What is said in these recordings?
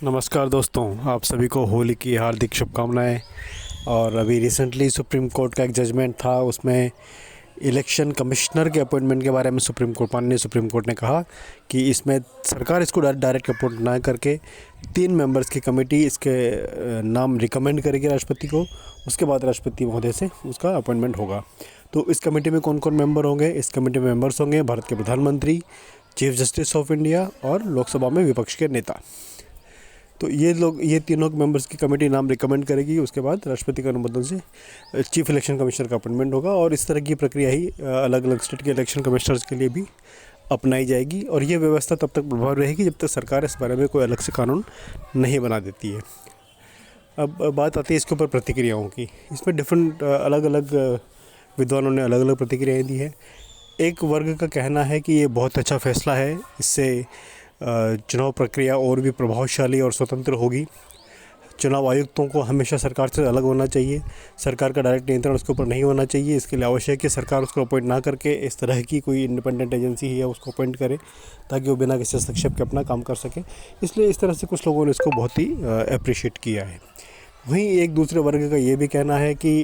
नमस्कार दोस्तों, आप सभी को होली की हार्दिक शुभकामनाएं। और अभी रिसेंटली सुप्रीम कोर्ट का एक जजमेंट था, उसमें इलेक्शन कमिश्नर के अपॉइंटमेंट के बारे में माननीय सुप्रीम कोर्ट ने कहा कि इसमें सरकार इसको डायरेक्ट अपॉइंट ना करके 3 मेंबर्स की कमेटी इसके नाम रिकमेंड करेगी राष्ट्रपति को। उसके बाद राष्ट्रपति महोदय से उसका अपॉइंटमेंट होगा। तो इस कमेटी में कौन कौन मेंबर होंगे? इस कमेटी में मेंबर्स होंगे भारत के प्रधानमंत्री, चीफ जस्टिस ऑफ इंडिया और लोकसभा में विपक्ष के नेता। तो ये तीनों मेंबर्स की कमेटी नाम रिकमेंड करेगी। उसके बाद राष्ट्रपति के अनुमोदन से चीफ इलेक्शन कमिश्नर का अपॉइंटमेंट होगा। और इस तरह की प्रक्रिया ही अलग अलग स्टेट के इलेक्शन कमिश्नर्स के लिए भी अपनाई जाएगी। और ये व्यवस्था तब तक प्रभावी रहेगी जब तक सरकार इस बारे में कोई अलग से कानून नहीं बना देती है। अब बात आती है इसके ऊपर प्रतिक्रियाओं की। इसमें डिफरेंट अलग अलग विद्वानों ने अलग अलग प्रतिक्रियाएँ दी है। एक वर्ग का कहना है कि ये बहुत अच्छा फैसला है, इससे चुनाव प्रक्रिया और भी प्रभावशाली और स्वतंत्र होगी। चुनाव आयुक्तों को हमेशा सरकार से अलग होना चाहिए, सरकार का डायरेक्ट नियंत्रण उसके ऊपर नहीं होना चाहिए। इसके लिए आवश्यक है कि सरकार उसको अपॉइंट ना करके इस तरह की कोई इंडिपेंडेंट एजेंसी है उसको अपॉइंट करे, ताकि वो बिना किसी हस्तक्षेप के अपना काम कर सके। इसलिए इस तरह से कुछ लोगों ने इसको बहुत ही अप्रिशिएट किया है। वहीं एक दूसरे वर्ग का ये भी कहना है कि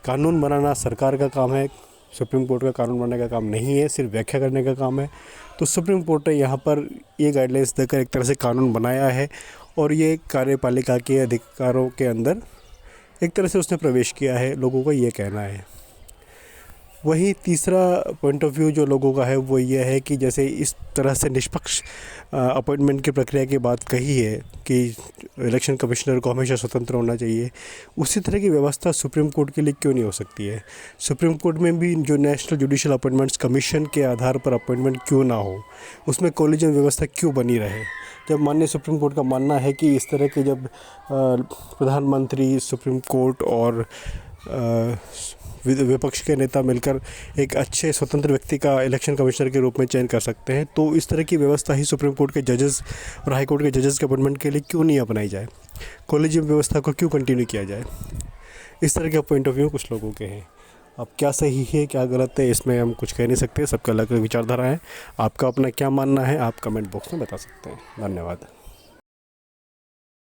कानून बनाना सरकार का काम है, सुप्रीम कोर्ट का कानून बनाने का काम नहीं है, सिर्फ व्याख्या करने का काम है। तो सुप्रीम कोर्ट ने यहाँ पर ये गाइडलाइंस देकर एक तरह से कानून बनाया है और ये कार्यपालिका के अधिकारों के अंदर एक तरह से उसने प्रवेश किया है, लोगों का ये कहना है। वहीं तीसरा पॉइंट ऑफ व्यू जो लोगों का है वो ये है कि जैसे इस तरह से निष्पक्ष अपॉइंटमेंट की प्रक्रिया की बात कही है कि इलेक्शन कमिश्नर को हमेशा स्वतंत्र होना चाहिए, उसी तरह की व्यवस्था सुप्रीम कोर्ट के लिए क्यों नहीं हो सकती है? सुप्रीम कोर्ट में भी जो नेशनल जुडिशल अपॉइंटमेंट्स कमीशन के आधार पर अपॉइंटमेंट क्यों ना हो, उसमें कॉलेजियम व्यवस्था क्यों बनी रहे? जब माननीय सुप्रीम कोर्ट का मानना है कि इस तरह के जब प्रधानमंत्री, सुप्रीम कोर्ट और विपक्ष के नेता मिलकर एक अच्छे स्वतंत्र व्यक्ति का इलेक्शन कमिश्नर के रूप में चयन कर सकते हैं, तो इस तरह की व्यवस्था ही सुप्रीम कोर्ट के जजेस और हाई कोर्ट के जजेस के अपॉइंटमेंट के लिए क्यों नहीं अपनाई जाए? कॉलेजियम व्यवस्था को क्यों कंटिन्यू किया जाए? इस तरह के पॉइंट ऑफ व्यू कुछ लोगों के हैं। अब क्या सही है क्या गलत है, इसमें हम कुछ कह नहीं सकते, सबका अलग अलग विचारधारा है। आपका अपना क्या मानना है आप कमेंट बॉक्स में बता सकते हैं। धन्यवाद।